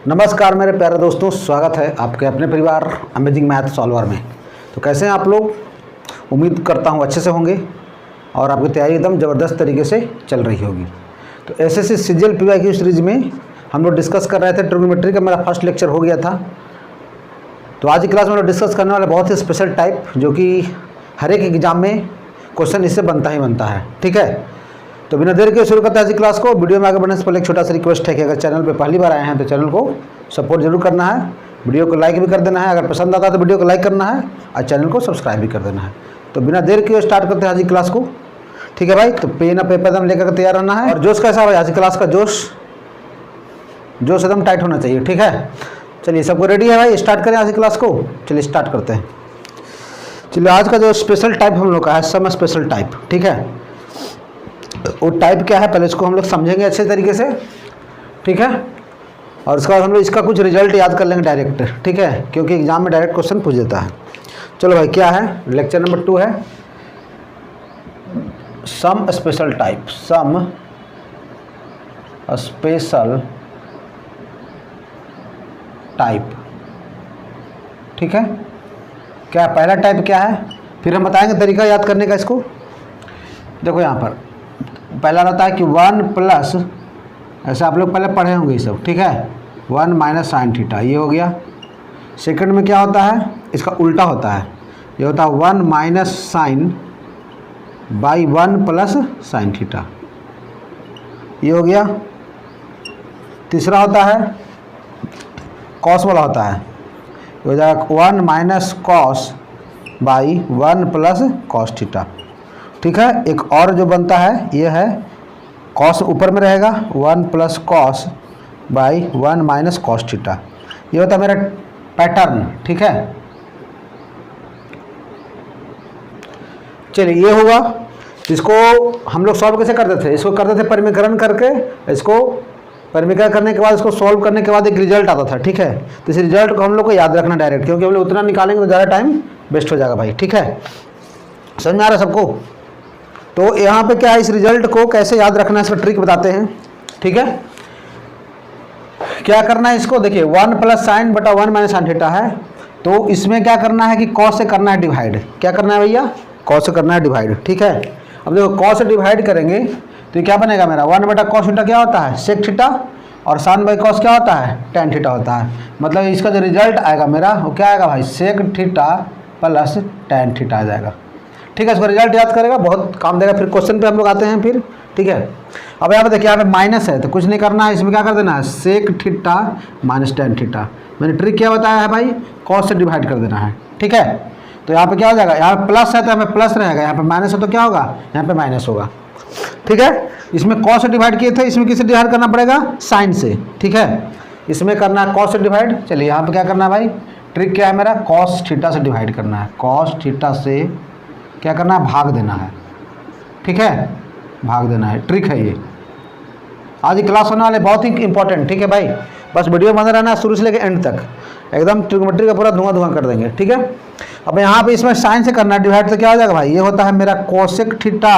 नमस्कार मेरे प्यारे दोस्तों, स्वागत है आपके अपने परिवार अमेजिंग मैथ सॉल्वर में। तो कैसे हैं आप लोग? उम्मीद करता हूं अच्छे से होंगे और आपकी तैयारी एकदम ज़बरदस्त तरीके से चल रही होगी। तो एसएससी सीजीएल पीवाईक्यू सीरीज में हम लोग डिस्कस कर रहे थे ट्रिग्नोमेट्री का। मेरा फर्स्ट लेक्चर हो गया था। तो आज की क्लास में हम लोग डिस्कस करने वाले बहुत ही स्पेशल टाइप, जो कि हर एक एग्जाम में क्वेश्चन इससे बनता ही बनता है। ठीक है, तो बिना देर के शुरू करते हैं आज की क्लास को। वीडियो में आगे बढ़ने से पहले एक छोटा सा रिक्वेस्ट है कि अगर चैनल पे पहली बार आए हैं तो चैनल को सपोर्ट जरूर करना है, वीडियो को लाइक भी कर देना है, अगर पसंद आता है तो वीडियो को लाइक करना है और चैनल को सब्सक्राइब भी कर देना है। तो बिना देर के स्टार्ट करते हैं आज की क्लास को। ठीक है भाई, तो पेन और पेपर एकदम लेकर तैयार रहना है। और जोश कैसा भाई? आज की क्लास का जोश एकदम टाइट होना चाहिए। ठीक है, चलिए सबको रेडी है भाई, स्टार्ट करें आज की क्लास को। चलिए स्टार्ट करते हैं। चलिए आज का जो स्पेशल टाइप हम लोग का है सम स्पेशल टाइप। ठीक है, वो टाइप क्या है पहले इसको हम लोग समझेंगे अच्छे तरीके से। ठीक है, और उसके बाद हम लोग इसका कुछ रिजल्ट याद कर लेंगे डायरेक्ट। ठीक है, क्योंकि एग्जाम में डायरेक्ट क्वेश्चन पूछ देता है। चलो भाई, क्या है? लेक्चर नंबर 2 है some special type. Some special type. ठीक है, क्या पहला टाइप क्या है, फिर हम बताएंगे तरीका याद करने का इसको। देखो यहाँ पर पहला रहता है कि 1 प्लस, ऐसे आप लोग पहले पढ़े होंगे ये सब। ठीक है, 1 माइनस साइन थीटा, ये हो गया। सेकंड में क्या होता है? इसका उल्टा होता है, ये होता है 1 minus sine by 1 plus sine theta, ये हो गया। तीसरा होता है कॉस वाला होता है, ये हो जाएगा 1 minus cos by 1 plus cos theta. ठीक है, एक और जो बनता है ये है कॉस ऊपर में रहेगा, 1 plus cos by 1 minus cos theta, ये होता है मेरा पैटर्न। ठीक है, चलिए ये होगा। इसको हम लोग सॉल्व कैसे करते थे? इसको करते थे परिमीकरण करके। इसको परिमीकरण करने के बाद इसको सॉल्व करने के बाद एक रिजल्ट आता था। ठीक है, तो इस रिजल्ट को हम लोग को याद रखना डायरेक्ट, क्योंकि हम लोग उतना निकालेंगे तो ज़्यादा टाइम वेस्ट हो जाएगा भाई। ठीक है, समझ में आ रहा है सबको? तो यहाँ पे क्या है, इस रिजल्ट को कैसे याद रखना है इसका ट्रिक बताते हैं। ठीक है, क्या करना है इसको? देखिए 1 प्लस साइन बटा 1 माइनस साइन थीटा है, तो इसमें क्या करना है कि कॉस से करना है डिवाइड। क्या करना है भैया? कॉस से करना है डिवाइड। ठीक है, अब देखो कॉस से डिवाइड करेंगे तो ये क्या बनेगा मेरा? 1 बटा कॉस थीटा क्या होता है? सेक थीटा, और साइन बाई कॉस क्या होता है? टेन थीटा होता है। मतलब इसका जो रिजल्ट आएगा मेरा वो क्या आएगा भाई? Sec theta plus tan theta आ जाएगा। ठीक है, इसको रिजल्ट याद करेगा, बहुत काम देगा। फिर क्वेश्चन पे हम लोग आते हैं फिर। ठीक है, अब यहाँ पे देखिए, यहाँ पे माइनस है तो कुछ नहीं करना है, इसमें क्या कर देना है? Sec theta minus tan theta. मैंने ट्रिक क्या बताया है भाई? कॉस से डिवाइड कर देना है। ठीक है, तो यहाँ पे क्या हो जाएगा? यहाँ पे प्लस है तो यहाँ पे प्लस रहेगा, यहाँ पे माइनस है तो क्या होगा? यहाँ पे माइनस होगा। ठीक है, इसमें कॉस से डिवाइड किए थे, इसमें किससे डिवाइड करना पड़ेगा? साइन से। ठीक है, इसमें करना है कॉस से डिवाइड। चलिए यहाँ पे क्या करना है भाई? ट्रिक क्या है मेरा? कॉस थीटा से डिवाइड करना है। कॉस थीटा से क्या करना है? भाग देना है। ठीक है, भाग देना है, ट्रिक है ये। आज की क्लास होने वाले बहुत ही इंपॉर्टेंट। ठीक है भाई, बस वीडियो बंद रहना है शुरू से लेकर एंड तक, एकदम ट्रिग्नोमेट्री का पूरा धुआं धुआं कर देंगे। ठीक है, अब यहाँ पे इसमें साइन से करना है डिवाइड, तो क्या हो जाएगा भाई? ये होता है मेरा कोसेक थीटा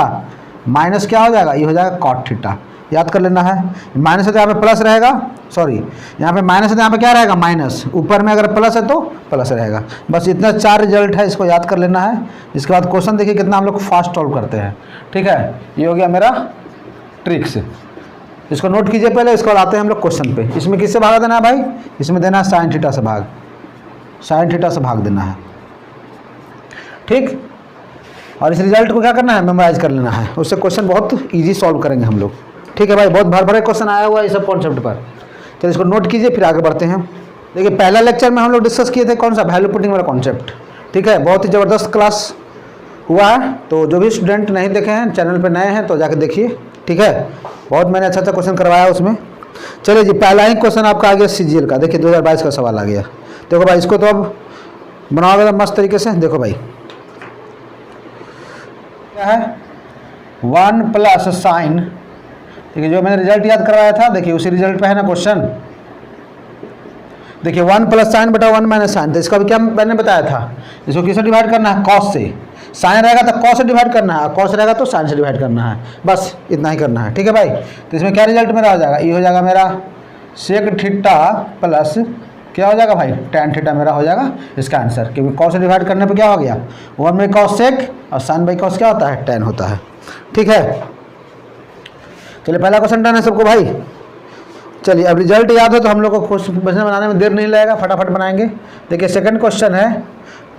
माइनस क्या हो जाएगा? ये हो जाएगा कॉट थीटा। याद कर लेना है। माइनस है तो यहाँ पे प्लस रहेगा, सॉरी यहाँ पे माइनस है तो यहाँ पे क्या रहेगा? माइनस। ऊपर में अगर प्लस है तो प्लस रहेगा। बस इतना 4 रिजल्ट है, इसको याद कर लेना है। इसके बाद क्वेश्चन देखिए कितना हम लोग फास्ट सॉल्व करते हैं। ठीक है, ये हो गया मेरा ट्रिक्स, इसको नोट कीजिए पहले। इसके बाद आते हैं हम लोग क्वेश्चन पे। इसमें किससे भागा देना है भाई? इसमें देना है साइन थीटा से भाग, साइन थीटा से भाग देना है। ठीक, और इस रिजल्ट को क्या करना है? मेमोराइज कर लेना है, उससे क्वेश्चन बहुत इजी सॉल्व करेंगे हम लोग। ठीक है भाई, बहुत भर भरे क्वेश्चन आया हुआ है इस सब कॉन्सेप्ट पर। चलिए इसको नोट कीजिए, फिर आगे बढ़ते हैं। देखिए पहला लेक्चर में हम लोग डिस्कस किए थे कौन सा? वैल्यू पुटिंग वाला कॉन्सेप्ट। ठीक है, बहुत ही ज़बरदस्त क्लास हुआ है। तो जो भी स्टूडेंट नहीं देखे हैं, चैनल पर नए हैं तो जाकर देखिए। ठीक है, बहुत मैंने अच्छा क्वेश्चन करवाया उसमें। चलिए जी, पहला ही क्वेश्चन आपका आ गया सीजीएल का। देखिए 2022 का सवाल आ गया। देखो भाई, इसको तो अब बनाओगे मस्त तरीके से। देखो भाई क्या है? 1 प्लस साइन, देखिए जो मैंने रिजल्ट याद करवाया था, देखिए उसी रिजल्ट पे है ना क्वेश्चन। देखिए 1 प्लस साइन बटा 1 माइनस साइन, तो इसका भी क्या मैंने बताया था? इसको किससे डिवाइड करना है? कॉस से। साइन रहेगा तो कॉस से डिवाइड करना है, कॉस रहेगा तो साइन से डिवाइड करना है, बस इतना ही करना है। ठीक है भाई, तो इसमें क्या रिजल्ट मेरा हो जाएगा? ये हो जाएगा मेरा सेक थीटा प्लस क्या हो जाएगा भाई, tan थीटा मेरा हो जाएगा इसका आंसर, क्योंकि cos से डिवाइड करने पे क्या हो गया, 1 बाई cos सेक और sin बाई cos क्या होता है, tan होता है। ठीक है, चलिए पहला क्वेश्चन डन है सबको भाई। चलिए अब रिजल्ट याद हो तो हम लोग को क्वेश्चन बनाने में देर नहीं लगेगा, फटाफट बनाएंगे। देखिए सेकंड क्वेश्चन है,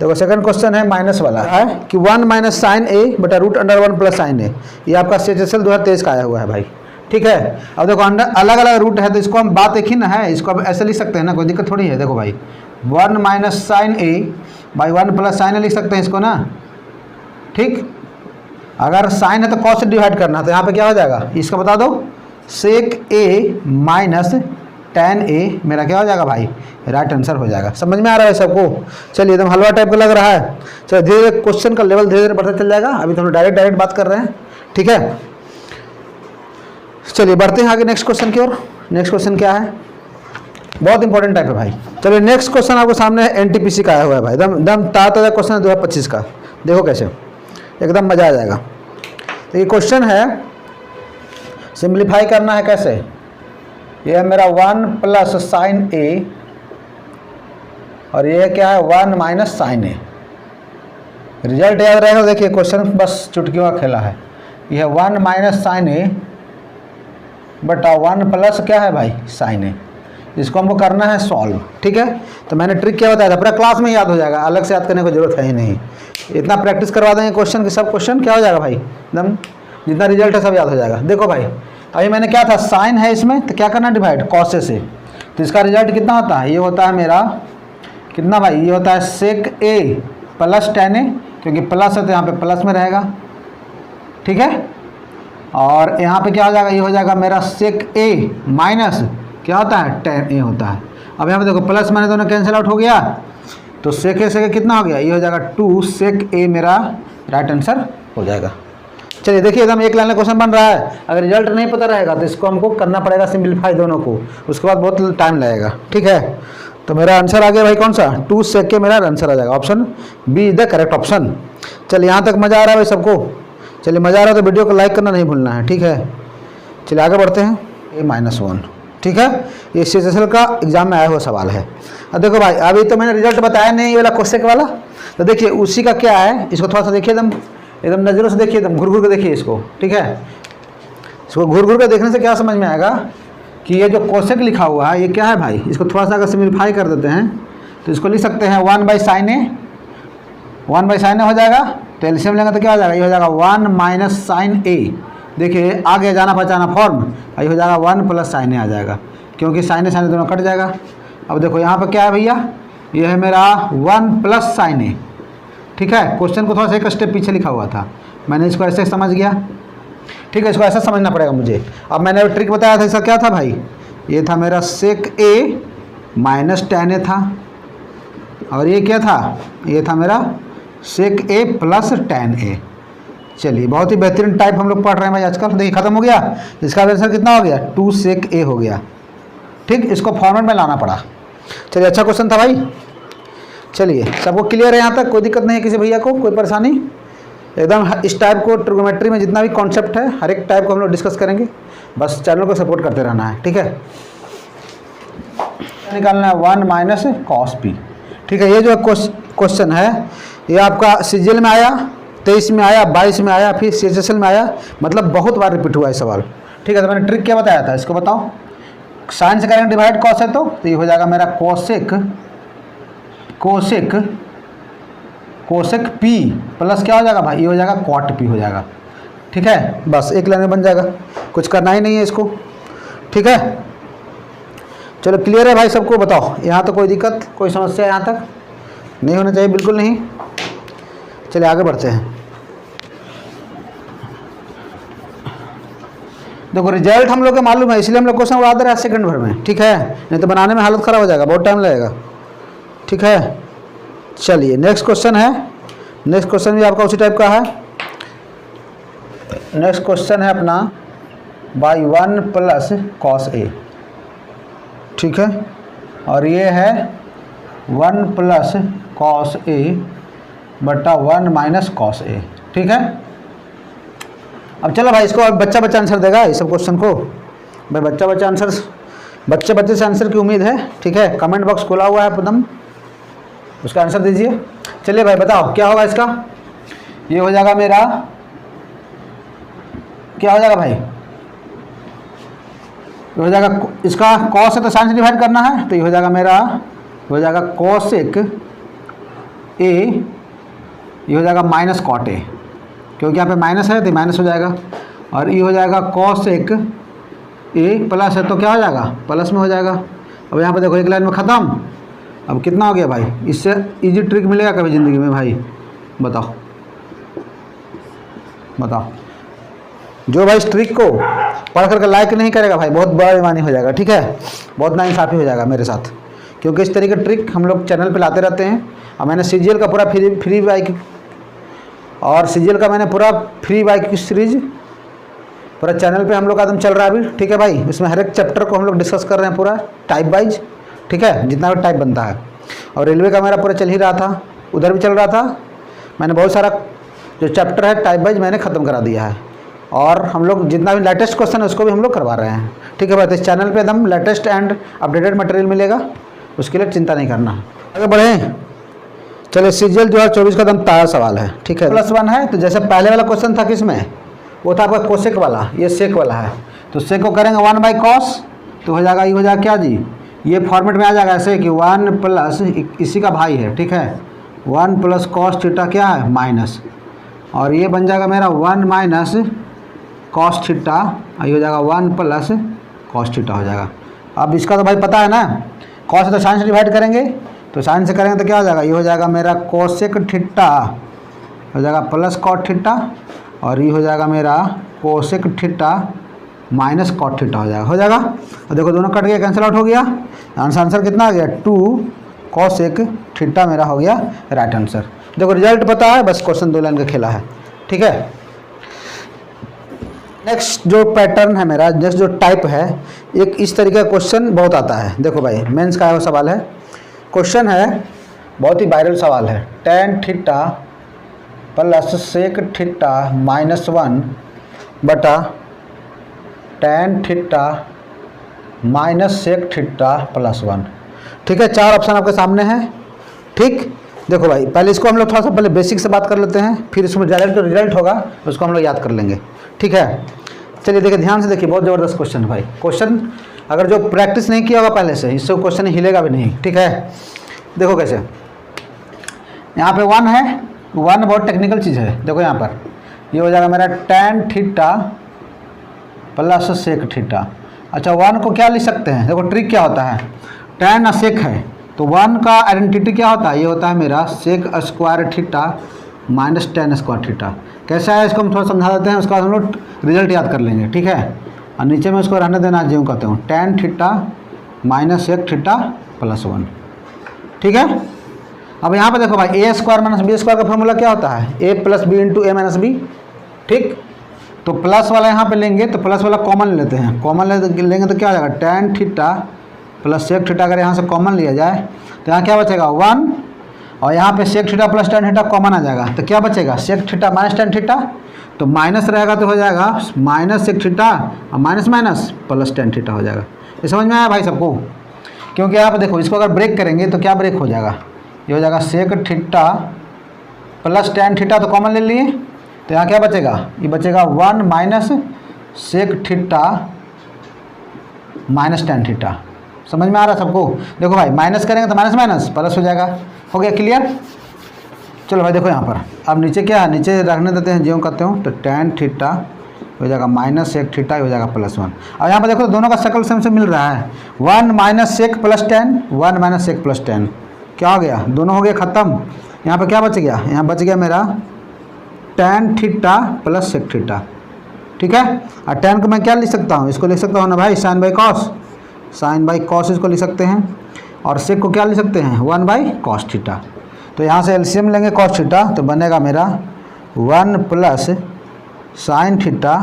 देखो सेकंड क्वेश्चन है माइनस वाला है कि 1 माइनस साइन ए बटा रूट अंडर 1 प्लस साइन ए, ये आपका CHSL 2023 का आया हुआ है भाई। ठीक है, अब देखो अंडर अलग अलग रूट है तो इसको हम बात एक ही ना है, इसको अब ऐसे लिख सकते हैं ना, कोई दिक्कत थोड़ी है। देखो भाई 1 minus sine A by 1 plus sine A लिख सकते हैं इसको ना। ठीक, अगर साइन है तो कॉस से डिवाइड करना, तो यहाँ पे क्या हो जाएगा, इसका बता दो, सेक ए माइनस tan ए मेरा क्या हो जाएगा भाई, राइट आंसर हो जाएगा। समझ में आ रहा है सबको? चलिए एकदम हलवा टाइप का लग रहा है। चलो धीरे धीरे क्वेश्चन का लेवल धीरे धीरे बढ़ता चल जाएगा, अभी तो हम डायरेक्ट बात कर रहे हैं। ठीक है, चलिए बढ़ते हैं आगे नेक्स्ट क्वेश्चन की ओर। नेक्स्ट क्वेश्चन क्या है, बहुत इंपॉर्टेंट टाइप है भाई। चलिए नेक्स्ट क्वेश्चन आपको सामने NTPC का आया हुआ है भाई, एकदम ताज़ा क्वेश्चन है 2025 का। देखो कैसे, एकदम मज़ा आ जाएगा। तो ये क्वेश्चन है, सिंप्लीफाई करना है कैसे, ये है मेरा 1 प्लस साइन ए और ये क्या है 1 माइनस साइन ए। रिजल्ट याद रहेगा, देखिए क्वेश्चन बस चुटकियों का खेला है। ये है 1 माइनस साइन ए बटा 1 प्लस क्या है भाई, साइन ए। इसको हमको करना है सॉल्व। ठीक है, तो मैंने ट्रिक क्या बताया था, पूरा क्लास में याद हो जाएगा, अलग से याद करने की जरूरत है ही नहीं। इतना प्रैक्टिस करवा देंगे क्वेश्चन के, सब क्वेश्चन क्या हो जाएगा भाई, एकदम जितना रिजल्ट है सब याद हो जाएगा। देखो भाई अभी मैंने क्या था, साइन है इसमें तो क्या करना, डिवाइड कॉस से, तो इसका रिजल्ट कितना होता है, ये होता है मेरा कितना भाई, ये होता है सेक ए प्लस tan ए, क्योंकि प्लस है तो यहाँ पे प्लस में रहेगा। ठीक है, और यहाँ पे क्या हो जाएगा, ये हो जाएगा मेरा सेक ए माइनस क्या होता है, tan ए होता है। अब यहाँ पे देखो प्लस माइनस दोनों कैंसिल आउट हो गया, तो सेक ए कितना हो गया, ये हो जाएगा 2 सेक ए मेरा राइट आंसर हो जाएगा। चलिए देखिए एकदम एक लाइन में क्वेश्चन बन रहा है। अगर रिजल्ट नहीं पता रहेगा तो इसको हमको करना पड़ेगा सिंप्लीफाई दोनों को, उसके बाद बहुत टाइम लगेगा। ठीक है, तो मेरा आंसर आ गया भाई कौन सा, 2 सेक के मेरा आंसर आ जाएगा, option B is the correct option. चलिए यहाँ तक मज़ा आ रहा है भाई सबको? चलिए मज़ा आ रहा है तो वीडियो को लाइक करना नहीं भूलना है। ठीक है, चलिए आगे बढ़ते हैं। A-1, ठीक है, ये CHSL का एग्जाम में आया हुआ सवाल है। अब देखो भाई अभी तो मैंने रिजल्ट बताया नहीं, ये वाला क्वेश्चन वाला, तो देखिए उसी का क्या है, इसको थोड़ा सा देखिए, एकदम नज़रों से देखिए, एकदम घूर घूर के देखिए इसको। ठीक है, इसको घूर घूर के देखने से क्या समझ में आएगा कि ये जो कोसेक लिखा हुआ है ये क्या है भाई, इसको थोड़ा सा अगर सिम्प्लीफाई कर देते हैं तो इसको लिख सकते हैं 1 by sine A, 1 by sine A हो जाएगा, तो एलसीएम लेंगे तो क्या हो जाएगा, ये हो जाएगा 1 माइनस साइन ए। देखिए आगे जाना पहचाना फॉर्म, ये हो जाएगा 1 प्लस साइन ए आ जाएगा, क्योंकि साइन ए दोनों कट जाएगा। अब देखो यहाँ पर क्या है भैया, ये है मेरा 1 प्लस साइन ए। ठीक है, क्वेश्चन को थोड़ा सा एक स्टेप पीछे लिखा हुआ था, मैंने इसको ऐसे समझ गया। ठीक है, इसको ऐसा समझना पड़ेगा मुझे। अब मैंने ट्रिक बताया था, इसका क्या था भाई, ये था मेरा सेक ए माइनस tan ए था, और ये क्या था, ये था मेरा सेक ए प्लस tan ए। चलिए बहुत ही बेहतरीन टाइप हम लोग पढ़ रहे हैं भाई आजकल। देखिए खत्म हो गया, इसका आंसर कितना हो गया, 2 सेक ए हो गया। ठीक, इसको फॉर्मेट में लाना पड़ा। चलिए अच्छा क्वेश्चन था भाई। चलिए सबको क्लियर है यहाँ तक, कोई दिक्कत नहीं है किसी भैया को, कोई परेशानी एकदम। इस टाइप को ट्रिग्नोमेट्री में जितना भी कॉन्सेप्ट है हर एक टाइप को हम लोग डिस्कस करेंगे, बस चैनल को सपोर्ट करते रहना है। ठीक है, निकालना है 1 माइनस कॉस पी। ठीक है, ये जो क्वेश्चन है ये आपका CGL में आया, 23 में आया, 22 में आया, फिर CHSL में आया, मतलब बहुत बार रिपीट हुआ है सवाल। ठीक है, तो मैंने ट्रिक क्या बताया था इसको बताओ, साइन से करेंगे डिवाइड कॉस है तो ये हो जाएगा मेरा कोसेक पी प्लस क्या हो जाएगा भाई, ये हो जाएगा क्वाट पी हो जाएगा। ठीक है, बस एक लाइन में बन जाएगा, कुछ करना ही नहीं है इसको। ठीक है, चलो क्लियर है भाई सबको? बताओ यहाँ तो कोई दिक्कत कोई समस्या यहाँ तक नहीं होना चाहिए, बिल्कुल नहीं। चलिए आगे बढ़ते हैं। देखो रिजल्ट हम लोग को मालूम है, इसलिए हम लोग क्वेश्चन उड़ा दे रहे हैं सेकंड भर में। ठीक है, नहीं तो बनाने में हालत ख़राब हो जाएगा, बहुत टाइम लगेगा। ठीक है, चलिए नेक्स्ट क्वेश्चन है। नेक्स्ट क्वेश्चन भी आपका उसी टाइप का है। नेक्स्ट क्वेश्चन है अपना बाई 1 प्लस कॉस ए। ठीक है, और ये है 1 प्लस कॉस ए बटा 1 माइनस कॉस ए। ठीक है, अब चलो भाई इसको बच्चा आंसर देगा इस सब क्वेश्चन को। भाई बच्चा आंसर बच्चे बच्चे से आंसर की उम्मीद है, ठीक है। कमेंट बॉक्स खुला हुआ है एकदम, उसका आंसर दीजिए। चलिए भाई बताओ क्या होगा इसका। ये हो जाएगा मेरा, क्या हो जाएगा भाई, ये हो जाएगा इसका cos है तो साइन से डिवाइड करना है, तो ये हो जाएगा मेरा, हो जाएगा cosec a, ये हो जाएगा माइनस कॉट ए, क्योंकि यहाँ पे माइनस है तो माइनस हो जाएगा। और ये हो जाएगा cosec a प्लस है तो क्या हो जाएगा, प्लस में हो जाएगा। अब यहाँ पे देखो एक लाइन में ख़त्म। अब कितना हो गया भाई, इससे इजी ट्रिक मिलेगा कभी ज़िंदगी में भाई, बताओ बताओ। जो भाई इस ट्रिक को पढ़ करके लाइक नहीं करेगा भाई, बहुत बड़ा बेईमानी हो जाएगा, ठीक है, बहुत नाइंसाफ़ी हो जाएगा मेरे साथ, क्योंकि इस तरीके ट्रिक हम लोग चैनल पे लाते रहते हैं। और मैंने सीजीएल का पूरा फ्री बाइक, और सीजीएल का मैंने पूरा फ्री बाइक की सीरीज पूरा चैनल पे हम लोग का एकदम चल रहा है अभी, ठीक है भाई। इसमें हर एक चैप्टर को हम लोग डिस्कस कर रहे हैं पूरा टाइप वाइज, ठीक है, जितना भी टाइप बनता है। और रेलवे का मेरा पूरा चल ही रहा था, उधर भी चल रहा था। मैंने बहुत सारा जो चैप्टर है टाइप वाइज मैंने ख़त्म करा दिया है, और हम लोग जितना भी लेटेस्ट क्वेश्चन है उसको भी हम लोग करवा रहे हैं, ठीक है भाई। तो इस चैनल पे एकदम लेटेस्ट एंड अपडेटेड मटेरियल मिलेगा, उसके लिए चिंता नहीं करना। आगे बढ़ें, चलिए सीजीएल 2024 का एकदम ताज़ा सवाल है, ठीक है। +1 है, तो जैसे पहले वाला क्वेश्चन था किसमें, वो था आपका कोसेक वाला, ये सेक वाला है। तो सेक को करेंगे 1/cos, तो हो जाएगा, ये हो जाएगा क्या जी, ये फॉर्मेट में आ जाएगा ऐसे कि 1 प्लस इसी का भाई है, ठीक है, 1 प्लस cos थीटा क्या है माइनस, और ये बन जाएगा मेरा 1 माइनस cos थीटा, ये हो जाएगा 1 प्लस cos थीटा हो जाएगा। अब इसका तो भाई पता है ना, cos है तो साइन से डिवाइड करेंगे, तो साइन से करेंगे तो क्या हो जाएगा, ये हो जाएगा मेरा कोसेक थीटा हो जाएगा प्लस cot थीटा, और ये हो जाएगा मेरा cosec theta minus cot theta हो जाएगा। और देखो दोनों कट गया, कैंसिल आउट हो गया, आंसर कितना आ गया 2 कोसेक थीटा मेरा हो गया राइट आंसर। देखो रिजल्ट पता है, बस क्वेश्चन 2 लाइन का खेला है, ठीक है। नेक्स्ट जो पैटर्न है मेरा, नेक्स्ट जो टाइप है, एक इस तरीके का क्वेश्चन बहुत आता है। देखो भाई मेंस का वो सवाल है, क्वेश्चन है बहुत ही वायरल सवाल है, tan theta plus sec theta -1 बटा tan theta minus sec theta +1, ठीक है। 4 ऑप्शन आपके सामने हैं, ठीक। देखो भाई पहले इसको हम लोग थोड़ा सा पहले बेसिक से बात कर लेते हैं, फिर इसमें डायरेक्ट जो रिजल्ट होगा उसको हम लोग याद कर लेंगे, ठीक है। चलिए देखिए ध्यान से देखिए, बहुत ज़बरदस्त क्वेश्चन है भाई। क्वेश्चन अगर जो प्रैक्टिस नहीं किया होगा पहले से, इससे क्वेश्चन हिलेगा भी नहीं, ठीक है। देखो कैसे, यहाँ पे 1 है, 1 बहुत टेक्निकल चीज़ है। देखो यहाँ पर ये हो जाएगा मेरा tan theta plus sec theta. अच्छा 1 को क्या लिख सकते हैं, देखो ट्रिक क्या होता है, tan सेक है तो 1 का आइडेंटिटी क्या होता है, ये होता है मेरा sec square theta minus tan square theta. कैसा है इसको हम थोड़ा समझा देते हैं, उसके बाद हम लोग रिजल्ट याद कर लेंगे, ठीक है। और नीचे में उसको रहने देना, जो कहते हूँ tan theta minus sec theta +1, ठीक है। अब यहाँ पे देखो भाई a² माइनस b² का फॉर्मूला क्या होता है, a + b × a - b, ठीक। तो प्लस वाला यहाँ पे लेंगे तो प्लस वाला कॉमन लेते हैं, कॉमन लेंगे तो क्या हो जाएगा tan theta plus sec theta, अगर यहाँ से कॉमन लिया जाए तो यहाँ क्या बचेगा 1, और यहाँ पे sec theta plus tan theta common आ जाएगा, तो क्या बचेगा sec theta minus tan theta, तो माइनस रहेगा तो हो जाएगा माइनस सेक थीटा और minus minus plus tan theta हो जाएगा। ये समझ में आया भाई सबको, क्योंकि यहाँ पे देखो इसको अगर ब्रेक करेंगे तो क्या ब्रेक हो जाएगा, ये हो जाएगा sec theta plus tan theta, तो कॉमन ले लिए, तो यहाँ क्या बचेगा, ये बचेगा 1 minus sec theta minus tan theta. समझ में आ रहा है सबको। देखो भाई माइनस करेंगे तो माइनस माइनस प्लस हो जाएगा, हो गया क्लियर। चलो भाई देखो यहाँ पर अब नीचे क्या है, नीचे रखने देते हैं ज्यों करते हो, तो tan थीटा हो जाएगा माइनस सेक थीटा हो जाएगा +1। अब यहाँ पर देखो दोनों का शकल सेम से मिल रहा है, 1 minus sec plus tan, 1 minus sec plus tan, क्या हो गया, दोनों हो गए ख़त्म। यहाँ पर क्या बच गया, यहाँ बच गया मेरा tan theta plus sec theta, ठीक है। और tan को मैं क्या लिख सकता हूँ, इसको लिख सकता हूँ ना भाई sin by cos, sin by cos इसको लिख सकते हैं, और सेक को क्या लिख सकते हैं 1/cos थीटा। तो यहाँ से एलसीएम लेंगे cos थीटा, तो बनेगा मेरा 1 प्लस sin थीटा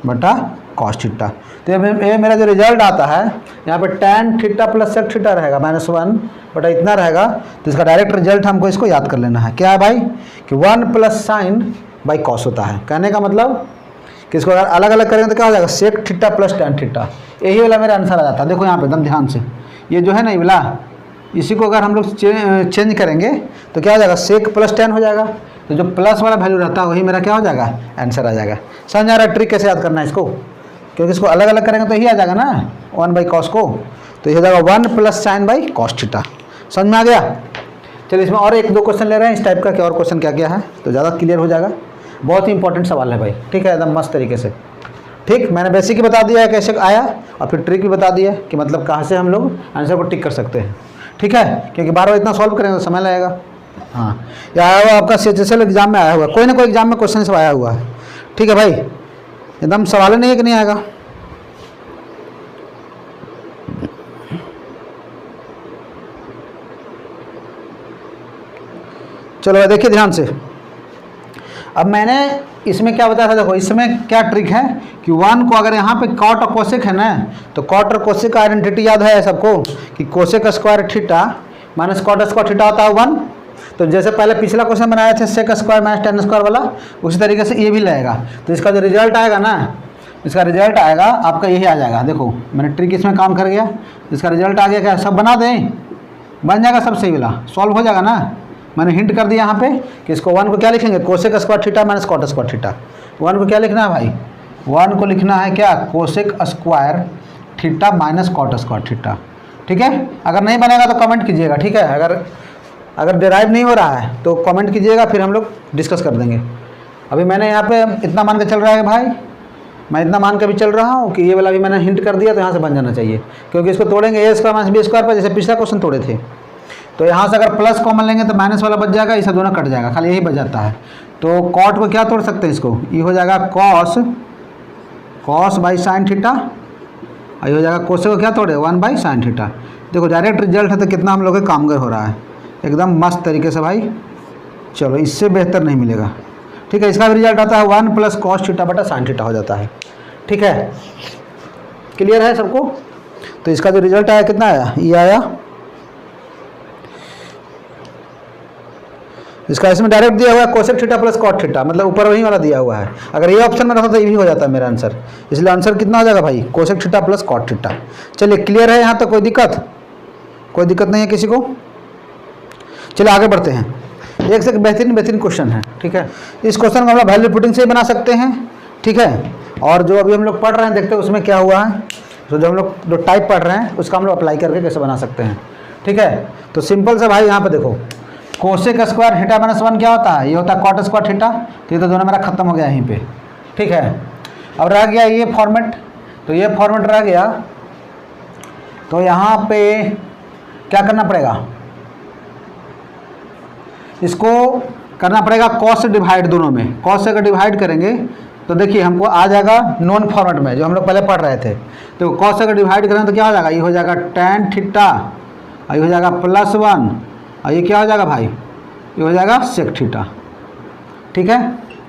बटा cos थीटा। तो ये मेरा जो रिजल्ट आता है, यहाँ पे tan theta plus sec theta रहेगा -1 बटा इतना रहेगा, तो इसका डायरेक्ट रिजल्ट हमको इसको याद कर लेना है। क्या है भाई कि 1 प्लस sin बाई कॉस होता है। कहने का मतलब कि इसको अगर अलग अलग करेंगे तो क्या हो जाएगा, sec theta plus tan theta, यही वाला मेरा आंसर आ जाता है। देखो यहाँ पे एकदम ध्यान से, ये जो है ना ये वाला, इसी को अगर हम लोग चेंज करेंगे तो क्या हो जाएगा, सेक प्लस टैन हो जाएगा। तो जो प्लस वाला वैल्यू रहता है वही मेरा क्या हो जाएगा, आंसर आ जाएगा। समझ आ रहा है ट्रिक कैसे याद करना है इसको, क्योंकि इसको अलग अलग करेंगे तो यही आ जाएगा ना 1/cos को, तो ये हो जाएगा 1 + sin/cos थीटा। समझ में आ गया। चलिए इसमें और 1-2 क्वेश्चन ले रहे हैं इस टाइप का, कि और क्वेश्चन क्या क्या है तो ज़्यादा क्लियर हो जाएगा। बहुत ही इंपॉर्टेंट सवाल है भाई, ठीक है, एकदम मस्त तरीके से। ठीक, मैंने बेसिक ही बता दिया है कैसे आया, और फिर ट्रिक भी बता दिया कि मतलब कहाँ से हम लोग आंसर को टिक कर सकते हैं। ठीक है, क्योंकि बार बार इतना सॉल्व करेंगे तो समय लगेगा। हाँ, ये आया हुआ आपका CHSL एग्जाम में आया हुआ, कोई ना कोई एग्जाम में क्वेश्चन सब आया हुआ है। ठीक है भाई, एकदम सवाल नहीं है कि नहीं आएगा। चलो देखिए ध्यान से, अब मैंने इसमें क्या बताया था, देखो इसमें क्या ट्रिक है कि 1 को अगर यहाँ पे कॉट और कोसेक है ना, तो कॉट और कोसेक का आइडेंटिटी याद है सबको कि cosec square theta minus cot square theta होता है 1। तो जैसे पहले पिछला क्वेश्चन बनाए थे sec square minus tan square वाला, उसी तरीके से ये भी लगेगा। तो इसका जो रिजल्ट आएगा ना, इसका रिजल्ट आएगा आपका यही आ जाएगा। देखो मैंने ट्रिक इसमें काम कर गया, इसका रिजल्ट आ गया क्या, सब बना दें, बन जाएगा सब सही वाला, सॉल्व हो जाएगा ना। मैंने हिंट कर दिया यहाँ पे कि इसको 1 को क्या लिखेंगे, cosec square theta minus cot square theta. 1 को क्या लिखना है भाई, 1 को लिखना है क्या, cosec square theta minus cot square theta. ठीक है, अगर नहीं बनेगा तो कमेंट कीजिएगा। ठीक है, अगर डिराइव नहीं हो रहा है तो कमेंट कीजिएगा, फिर हम लोग डिस्कस कर देंगे। अभी मैंने यहाँ पे इतना मान के चल रहा है भाई, मैं इतना मान के भी चल रहा हूँ कि ये वाला भी मैंने हिंट कर दिया तो यहाँ से बन जाना चाहिए, क्योंकि इसको तोड़ेंगे a square minus B square पर, जैसे पिछला क्वेश्चन तोड़े थे। तो यहाँ से अगर प्लस कॉमन लेंगे तो माइनस वाला बच जाएगा, इसे दोनों कट जाएगा, खाली यही बच जाता है। तो कॉट को क्या तोड़ सकते हैं, इसको ये हो जाएगा कॉस बाई साइन थीटा, और ये हो जाएगा कोसेक को क्या तोड़े 1/sin थीटा। देखो डायरेक्ट रिजल्ट है तो कितना हम लोग के कामगर हो रहा है, एकदम मस्त तरीके से भाई। चलो इससे बेहतर नहीं मिलेगा। ठीक है, इसका भी रिजल्ट आता है 1 + cos थीटा बटा sin थीटा हो जाता है। ठीक है, क्लियर है सबको। तो इसका जो रिजल्ट आया कितना आया, ये आया, इसका इसमें डायरेक्ट दिया हुआ है cosec theta plus cot theta, मतलब ऊपर वही वाला दिया हुआ है। अगर ये ऑप्शन में रहता तो ये भी हो जाता है मेरा आंसर, इसलिए आंसर कितना हो जाएगा भाई, cosec theta plus cot theta. चलिए क्लियर है यहाँ तक, कोई दिक्कत नहीं है किसी को। चलिए आगे बढ़ते हैं, एक से बेहतरीन क्वेश्चन है। ठीक है, इस क्वेश्चन को हम लोग वैल्यू पुटिंग से ही बना सकते हैं। ठीक है, और जो अभी हम लोग पढ़ रहे हैं देखते हैं उसमें क्या हुआ है, तो जो हम लोग जो टाइप पढ़ रहे हैं उसका हम लोग अप्लाई करके कैसे बना सकते हैं। ठीक है, तो सिंपल से भाई यहाँ पे देखो, कोसेक स्क्वायर थीटा माइनस 1 क्या होता है, ये होता है कॉट स्क्वायर थीटा। तो ये तो दोनों मेरा खत्म हो गया यहीं पे। ठीक है, अब रह गया ये फॉर्मेट, तो ये फॉर्मेट रह गया, तो यहाँ पे क्या करना पड़ेगा, इसको करना पड़ेगा कॉस से डिवाइड, दोनों में कॉस से अगर डिवाइड करेंगे तो देखिए हमको आ जाएगा नॉन फॉर्मेट में जो हम लोग पहले पढ़ रहे थे। तो कॉस से अगर डिवाइड करेंगे तो क्या हो जाएगा, ये हो जाएगा tan थीटा, और ये हो जाएगा +1, और ये क्या हो जाएगा भाई, ये हो जाएगा सेक थीटा। ठीक है,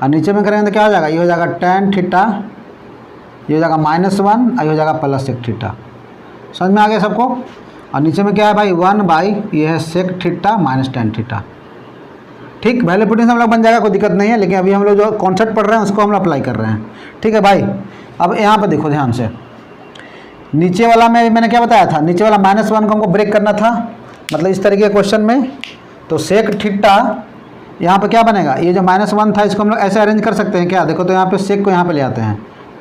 और नीचे में करेंगे तो क्या हो जाएगा, ये हो जाएगा tan थीटा, ये हो जाएगा -1, और ये हो जाएगा प्लस सेक थीटा। समझ में आ गया सबको। और नीचे में क्या है भाई 1/, ये है sec theta minus tan theta. ठीक, वैल्यू पुटिंग से हम लोग बन जाएगा, कोई दिक्कत नहीं है, लेकिन अभी हम लोग जो कॉन्सेप्ट पढ़ रहे हैं उसको हम लोग अप्लाई कर रहे हैं। ठीक है भाई, अब यहाँ पे देखो ध्यान से, नीचे वाला में मैंने क्या बताया था, नीचे वाला -1 को हमको ब्रेक करना था, मतलब इस तरीके के क्वेश्चन में। तो सेक थीटा यहाँ पे क्या बनेगा, ये जो -1 था इसको हम लोग ऐसे अरेंज कर सकते हैं क्या, देखो तो यहाँ पे सेक को यहाँ पे ले आते हैं,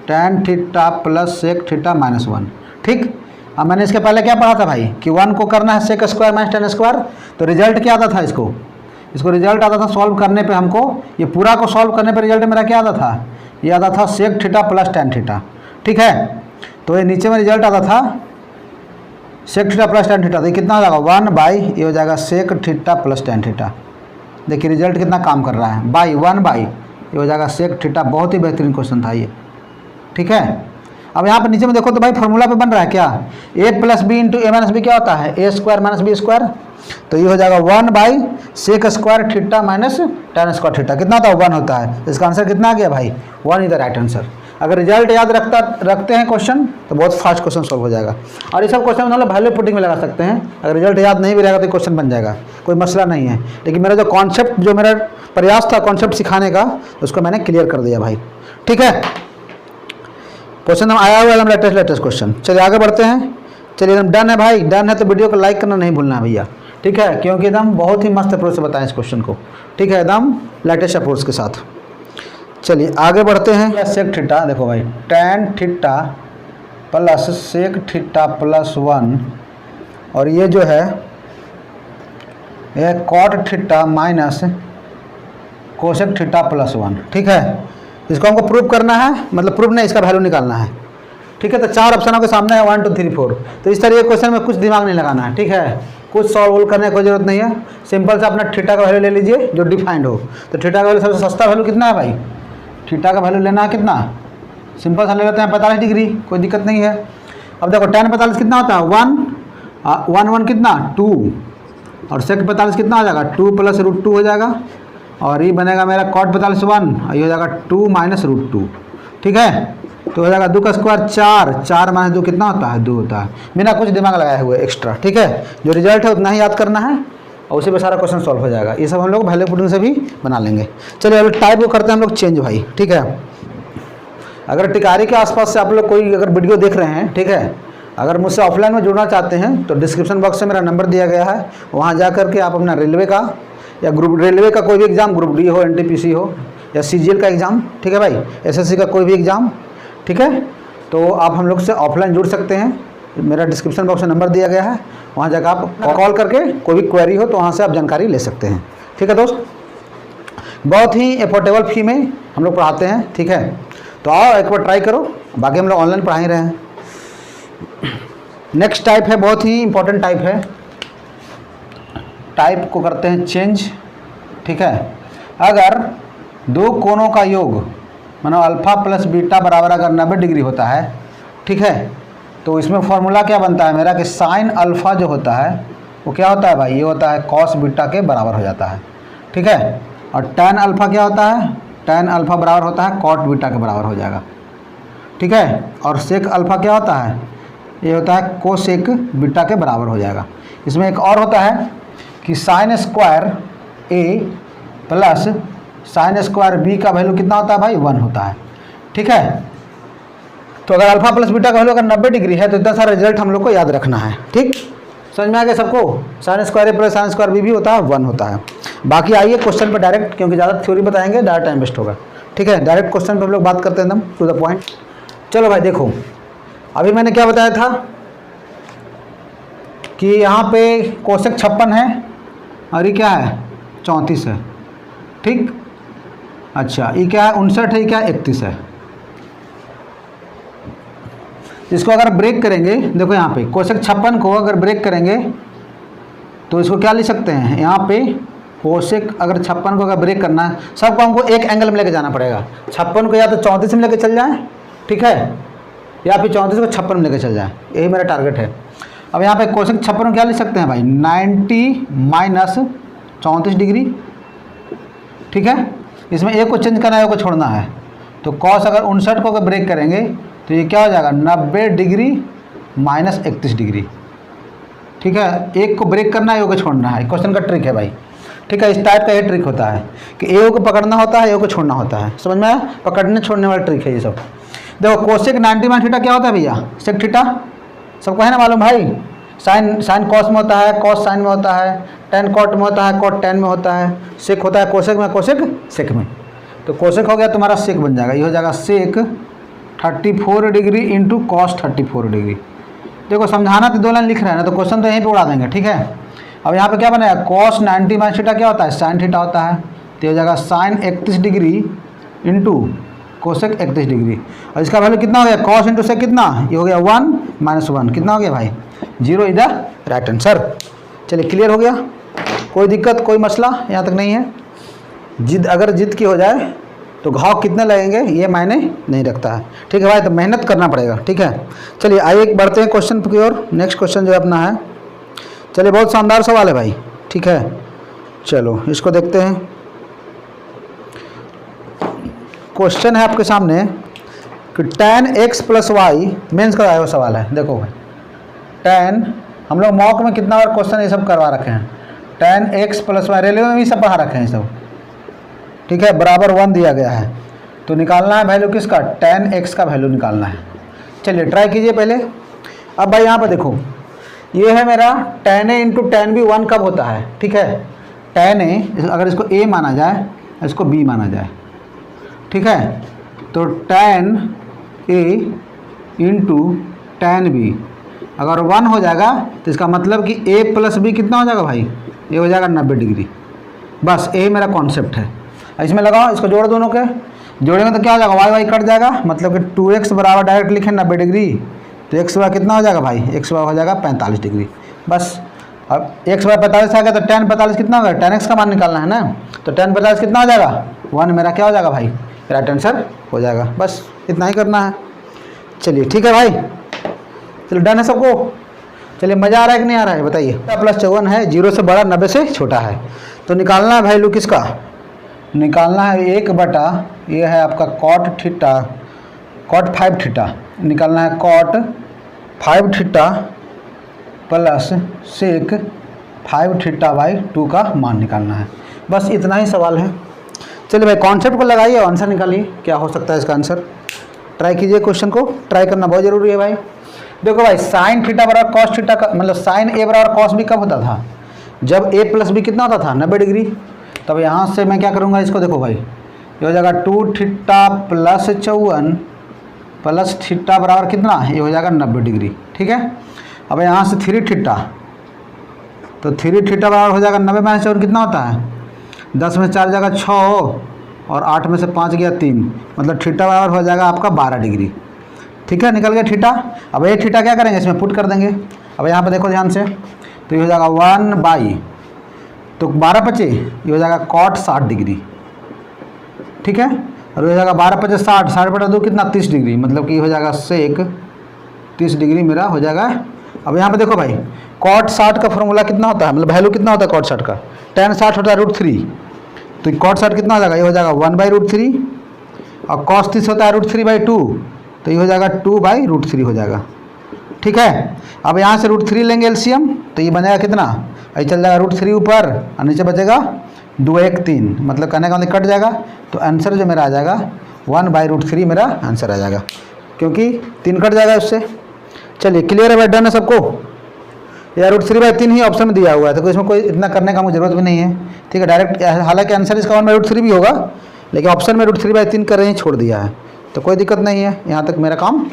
tan theta plus sec theta -1। ठीक, अब मैंने इसके पहले क्या पढ़ा था भाई कि 1 को करना है sec square minus tan square, तो रिजल्ट क्या आता था, इसको रिजल्ट आता था सॉल्व करने पे हमको, ये पूरा को सॉल्व करने पे रिजल्ट मेरा क्या आता था, ये आता था sec theta plus tan theta. ठीक है, तो ये नीचे में रिजल्ट आता था sec theta plus tan theta, तो ये कितना हो जाएगा 1/, ये हो जाएगा sec theta plus tan theta. देखिए रिजल्ट कितना काम कर रहा है, बाई 1/, ये हो जाएगा सेक थीटा। बहुत ही बेहतरीन क्वेश्चन था ये। ठीक है, अब यहाँ पर नीचे में देखो तो भाई फॉर्मूला पे बन रहा है क्या, a + b × a - b क्या होता है, a² - b²। तो ये हो जाएगा 1/, sec square theta minus tan square theta, कितना होता है 1 होता है। इसका आंसर कितना आ गया भाई, 1 इज द राइट आंसर। अगर रिजल्ट याद रखते हैं क्वेश्चन तो बहुत फास्ट क्वेश्चन सॉल्व हो जाएगा। और ये सब क्वेश्चन मतलब वैल्यू पुटिंग में लगा सकते हैं, अगर रिजल्ट याद नहीं भी रहेगा तो क्वेश्चन बन जाएगा, कोई मसला नहीं है। लेकिन मेरा जो कॉन्सेप्ट, जो मेरा प्रयास था कॉन्सेप्ट सिखाने का, उसको मैंने क्लियर कर दिया भाई। ठीक है, क्वेश्चन हम आया हुआ एकदम लेटेस्ट क्वेश्चन। चलिए आगे बढ़ते हैं। चलिए एकदम डन है भाई, डन है तो वीडियो को लाइक करना नहीं भूलना है भैया, ठीक है, क्योंकि एकदम बहुत ही मस्त अप्रोच से बताएं इस क्वेश्चन को, ठीक है, एकदम लेटेस्ट अप्रोच के साथ। चलिए आगे बढ़ते हैं। सेक थीटा देखो भाई, tan theta plus sec theta plus 1 और ये जो है ये cot theta minus cosec theta plus 1, ठीक है। इसको हमको प्रूव करना है, मतलब प्रूव नहीं, इसका वैल्यू निकालना है, ठीक है। तो 4 ऑप्शनों के सामने है 1 2 3 4। तो इस तरह के क्वेश्चन में कुछ दिमाग नहीं लगाना है, ठीक है, कुछ सॉल्व करने की कोई जरूरत नहीं है। सिंपल से अपना थीटा का वैल्यू ले लीजिए जो डिफाइंड हो। तो थीटा का वैल्यू सबसे सस्ता वैल्यू कितना है भाई, थीटा का वैल्यू लेना है कितना, सिंपल सा ले लेते हैं 45 डिग्री, कोई दिक्कत नहीं है। अब देखो tan 45 कितना होता है 1 कितना 2 और sec 45 कितना हो जाएगा 2 + √2 हो जाएगा और ये बनेगा मेरा cot 45 1 और ये हो जाएगा 2 - √2, ठीक है। तो हो जाएगा 2 का स्क्वायर 4 - 2 कितना होता है 2 होता है, बिना कुछ दिमाग लगाए हुए एक्स्ट्रा, ठीक है। जो रिजल्ट है उतना ही याद करना है और उसी पे सारा क्वेश्चन सॉल्व हो जाएगा। ये सब हम लोग वैल्यू पुटिंग से भी बना लेंगे। चलिए अब टाइप को करते हैं हम लोग चेंज भाई, ठीक है। अगर टिकारी के आसपास से आप लोग कोई अगर वीडियो देख रहे हैं, ठीक है, अगर मुझसे ऑफलाइन में जुड़ना चाहते हैं तो डिस्क्रिप्शन बॉक्स में मेरा नंबर दिया गया है, वहाँ जा करके आप अपना रेलवे का या रेलवे का कोई भी एग्ज़ाम, ग्रुप डी हो, NTPC हो या CGL का एग्ज़ाम, ठीक है भाई, SSC का कोई भी एग्ज़ाम, ठीक है, तो आप हम लोग से ऑफलाइन जुड़ सकते हैं। मेरा डिस्क्रिप्शन बॉक्स में नंबर दिया गया है, वहाँ जाकर आप कॉल करके कोई भी क्वेरी हो तो वहाँ से आप जानकारी ले सकते हैं, ठीक है दोस्त। बहुत ही अफोर्डेबल फी में हम लोग पढ़ाते हैं, ठीक है। तो आओ एक बार ट्राई करो, बाकी हम लोग ऑनलाइन पढ़ा ही रहे हैं। नेक्स्ट टाइप है, बहुत ही इंपॉर्टेंट टाइप है, टाइप को करते हैं चेंज, ठीक है। अगर दो कोणों का योग मानो अल्फा प्लस बीटा बराबर अगर 90 डिग्री होता है, ठीक है, तो इसमें फॉर्मूला क्या बनता है मेरा कि साइन अल्फ़ा जो होता है वो क्या होता है भाई, ये होता है कॉस बीटा के बराबर हो जाता है, ठीक है। और टैन अल्फ़ा क्या होता है, टैन अल्फ़ा बराबर होता है कॉट बीटा के बराबर हो जाएगा, ठीक है। और सेक अल्फ़ा क्या होता है, ये होता है कोसेक बीटा के बराबर हो जाएगा। इसमें एक और होता है कि sine square A plus sine square B का वैल्यू कितना होता है भाई 1 होता है, ठीक है। तो अगर अल्फा प्लस बीटा का वैल्यू अगर 90 डिग्री है तो इतना सारा रिजल्ट हम लोग को याद रखना है, ठीक, समझ में आ गया सबको। Sine square A plus sine square B भी होता है 1 होता है। बाकी आइए क्वेश्चन पे डायरेक्ट, क्योंकि ज़्यादा थ्योरी बताएंगे डायरेक्ट टाइम वेस्ट होगा, ठीक है। डायरेक्ट क्वेश्चन पे हम लोग बात करते हैं एकदम टू द पॉइंट। चलो भाई देखो, अभी मैंने क्या बताया था कि यहाँ पे कोसेक 56 है और ये क्या है 34 है, ठीक। अच्छा ये क्या है 59 है, ये क्या 31 है। इसको अगर ब्रेक करेंगे, देखो यहाँ पे कोसेक 56 को अगर ब्रेक करेंगे तो इसको क्या लिख सकते हैं, यहाँ पे कोसेक अगर 56 को अगर ब्रेक करना है, सबको हमको एक एंगल में लेके जाना पड़ेगा। 56 को या तो 34 में लेके चल जाएं, ठीक है, या फिर 34 को 56 में लेके चल जाएं, यही मेरा टारगेट है। अब यहाँ पे कोसेक 56 को क्या लिख सकते हैं भाई 90 - 34 डिग्री, ठीक है। इसमें एक को चेंज करना है, एक को छोड़ना है। तो कॉस अगर 59 को अगर ब्रेक करेंगे तो ये क्या हो जाएगा 90 डिग्री - 31 डिग्री, ठीक है। एक को ब्रेक करना है, एक को छोड़ना है, क्वेश्चन का ट्रिक है भाई, ठीक है। इस टाइप का ये ट्रिक होता है कि एक को पकड़ना होता है, एक को छोड़ना होता है, समझ में आया, पकड़ने छोड़ने वाला ट्रिक है ये सब। देखो कोसेक 90 - थीटा क्या होता है भैया, सेक थीटा सबको है ना मालूम भाई। साइन कॉस में होता है, कॉस साइन में होता है, टेन कॉट में होता है, कॉट टेन में होता है, सेक होता है कोसेक में, कोसेक सेक में। तो कोसेक हो गया तुम्हारा सेक बन जाएगा, ये हो जाएगा सेक 34 डिग्री इंटू कॉस 34 डिग्री। देखो समझाना तो 2 लाइन लिख रहे हैं ना, तो क्वेश्चन तो यहीं पे उड़ा देंगे, ठीक है। अब यहाँ पे क्या बनेगा कॉस 90 - थीटा क्या होता है साइन थीटा होता है, तो हो जाएगा sine 31 degree into cosec 31 degree. और इसका वैल्यू कितना हो गया कॉस इंटू सेक कितना, ये हो गया 1 - 1 कितना हो गया भाई 0 इज द राइट आंसर। चलिए क्लियर हो गया, कोई दिक्कत कोई मसला यहाँ तक नहीं है। जिद अगर जिद की हो जाए तो घाव कितने लगेंगे ये मायने नहीं रखता है, ठीक है भाई, तो मेहनत करना पड़ेगा, ठीक है। चलिए आइए बढ़ते हैं क्वेश्चन की ओर। नेक्स्ट क्वेश्चन जो है अपना है, चलिए बहुत शानदार सवाल है भाई, ठीक है। चलो इसको देखते हैं। क्वेश्चन है आपके सामने कि tan x + y मेंस का आया हुआ सवाल है। देखो भाई tan, हम लोग मॉक में कितना बार क्वेश्चन ये सब करवा रखे हैं, tan x + y रेलवे में भी सब पढ़ा रखे हैं सब, ठीक है, बराबर 1 दिया गया है। तो निकालना है वैल्यू किसका, tan x का वैल्यू निकालना है, चलिए ट्राई कीजिए पहले। अब भाई यहाँ पर देखो, ये है मेरा tan a into tan b 1 कब होता है, ठीक है। tan a अगर इसको a माना जाए, इसको b माना जाए, ठीक है, तो tan a into tan b अगर 1 हो जाएगा तो इसका मतलब कि a प्लस बी कितना हो जाएगा भाई, ये हो जाएगा 90 डिग्री। बस यही मेरा कॉन्सेप्ट है। इसमें लगाओ, इसको जोड़ दोनों के, जोड़ेंगे तो क्या हो जाएगा, वाई वाई कट जाएगा, मतलब कि 2x बराबर डायरेक्ट लिखें 90 डिग्री, तो x वाई कितना हो जाएगा भाई, x वाई हो जाएगा 45 डिग्री। बस अब x वाई 45 आ गया तो tan 45 कितना होगा, tan x का मान निकालना है ना, तो tan 45 कितना हो जाएगा 1, मेरा क्या हो जाएगा भाई, राइट आंसर हो जाएगा। बस इतना ही करना है। चलिए ठीक है भाई, चलिए डन है सबको। चलिए मज़ा आ रहा है कि नहीं आ रहा है बताइए। प्लस 54 है, 0 से बड़ा 90 से छोटा है, तो निकालना है भाई लोग किसका, निकालना है 1 बटा ये है आपका cot थीटा, cot 5 थीटा निकालना है, cot 5 theta plus sec 5 theta by 2 का मान निकालना है। बस इतना ही सवाल है। चलिए भाई कॉन्सेप्ट को लगाइए, आंसर निकालिए, क्या हो सकता है इसका आंसर। ट्राई कीजिए, क्वेश्चन को ट्राई करना बहुत ज़रूरी है भाई। देखो भाई sin थीटा बराबर cos थीटा का मतलब sin a बराबर cos b कब होता था, जब a प्लस बी कितना होता था 90 डिग्री। तब यहाँ से मैं क्या करूँगा, इसको देखो भाई, ये हो जाएगा 2 थीटा प्लस 54 प्लस थीटा बराबर कितना, ये हो जाएगा 90 डिग्री, ठीक है। अब यहाँ से 3 थीटा, तो 3 थीटा बराबर हो जाएगा 90 माइनस 54 कितना होता है, 10 में 4 जाएगा 6 और 8 में से 5 गया 3, मतलब थीटा बराबर हो जाएगा आपका 12 डिग्री, ठीक है। निकल गया थीटा। अब ये थीटा क्या करेंगे, इसमें पुट कर देंगे। अब यहाँ पे देखो ध्यान से, तो ये हो जाएगा 1 बाई, तो 12 बचे, ये हो जाएगा cot 60 डिग्री, ठीक है। और ये हो जाएगा 12 बचे 60, 60 बटा 2 कितना 30 डिग्री, मतलब कि हो जाएगा sec 30 डिग्री मेरा हो जाएगा। अब यहाँ पे देखो भाई cot 60 का फॉर्मूला कितना होता है, मतलब वैल्यू कितना होता है cot 60 का, tan 60 होता है √3, तो cot 60 कितना हो जाएगा, ये हो जाएगा 1/√3 और cos 30 होता है √3/2, तो ये हो जाएगा 2/√3 हो जाएगा, ठीक है। अब यहाँ से √3 लेंगे एलसीएम, तो ये बनेगा कितना, ये चल जाएगा √3 ऊपर और नीचे बचेगा 2 1 3, मतलब कहने का मतलब कट जाएगा, तो आंसर जो मेरा आ जाएगा 1/√3 मेरा आंसर आ जाएगा, क्योंकि 3 कट जाएगा उससे। चलिए क्लियर है भाई, डन है सबको। या √3/3 ही ऑप्शन में दिया हुआ है, तो इसमें कोई इतना करने का मुझे ज़रूरत भी नहीं है, ठीक है। डायरेक्ट हालांकि आंसर इसका 1/√3 भी होगा, लेकिन ऑप्शन में √3/3 कर रहे हैं, छोड़ दिया है, तो कोई दिक्कत नहीं है, यहाँ तक मेरा काम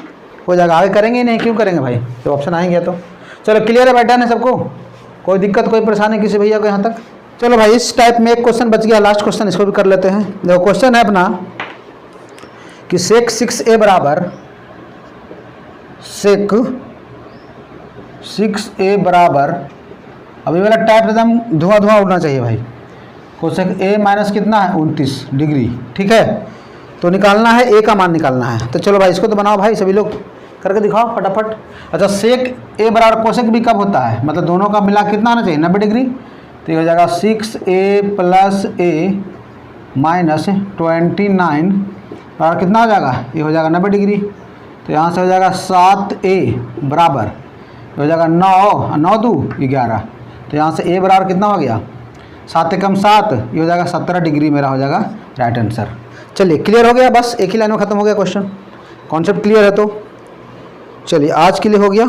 हो जाएगा। आगे करेंगे ही नहीं, क्यों करेंगे भाई, जब ऑप्शन आएंगे तो। चलो क्लियर है भाई, डन है सबको, कोई दिक्कत कोई परेशानी किसी भैया को यहाँ तक। चलो भाई इस टाइप में एक क्वेश्चन बच गया, लास्ट क्वेश्चन, इसको भी कर लेते हैं। देखो क्वेश्चन है अपना कि sec 6a बराबर sec 6a बराबर, अभी वाला टाइप एकदम धुआं धुआं उड़ना चाहिए भाई, कोसेक a माइनस कितना है 29 डिग्री, ठीक है। तो निकालना है a का मान निकालना है, तो चलो भाई इसको तो बनाओ भाई, सभी लोग करके दिखाओ फटाफट। अच्छा sec a बराबर कोसेक b कब होता है, मतलब दोनों का मिला कितना आना चाहिए 90 डिग्री, तो ये हो जाएगा 6a प्लस a माइनस 29 बराबर कितना हो जाएगा, ये हो जाएगा 90 डिग्री। तो यहाँ से हो जाएगा 7a बराबर, हो जाएगा 9 9 2 11, तो यहाँ से a बराबर कितना हो गया 7 एकम 7, ये हो जाएगा 17 डिग्री मेरा हो जाएगा राइट आंसर। चलिए क्लियर हो गया, बस एक ही लाइन में ख़त्म हो गया क्वेश्चन, कॉन्सेप्ट क्लियर है। तो चलिए आज के लिए हो गया,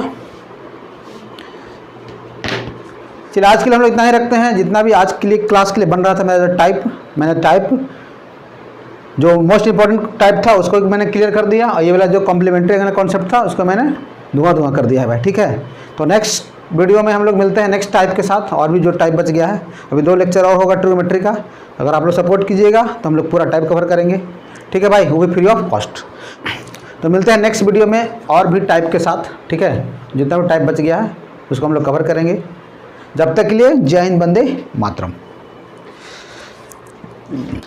चलिए आज के लिए हम लोग इतना ही रखते हैं। जितना भी आज के लिए क्लास के लिए बन रहा था मैंने टाइप जो मोस्ट इंपॉर्टेंट टाइप था उसको मैंने क्लियर कर दिया, और ये वाला जो कॉम्प्लीमेंट्री कॉन्सेप्ट था उसको मैंने धुआं कर दिया है भाई, ठीक है। तो नेक्स्ट वीडियो में हम लोग मिलते हैं नेक्स्ट टाइप के साथ, और भी जो टाइप बच गया है, अभी 2 लेक्चर और होगा ट्रिग्नोमेट्री का। अगर आप लोग सपोर्ट कीजिएगा तो हम लोग पूरा टाइप कवर करेंगे, ठीक है भाई, वो भी फ्री ऑफ कॉस्ट। तो मिलते हैं नेक्स्ट वीडियो में और भी टाइप के साथ, ठीक है। जितना भी टाइप बच गया है उसको हम लोग कवर करेंगे। जब तक के लिए जय हिंद, वंदे मातरम।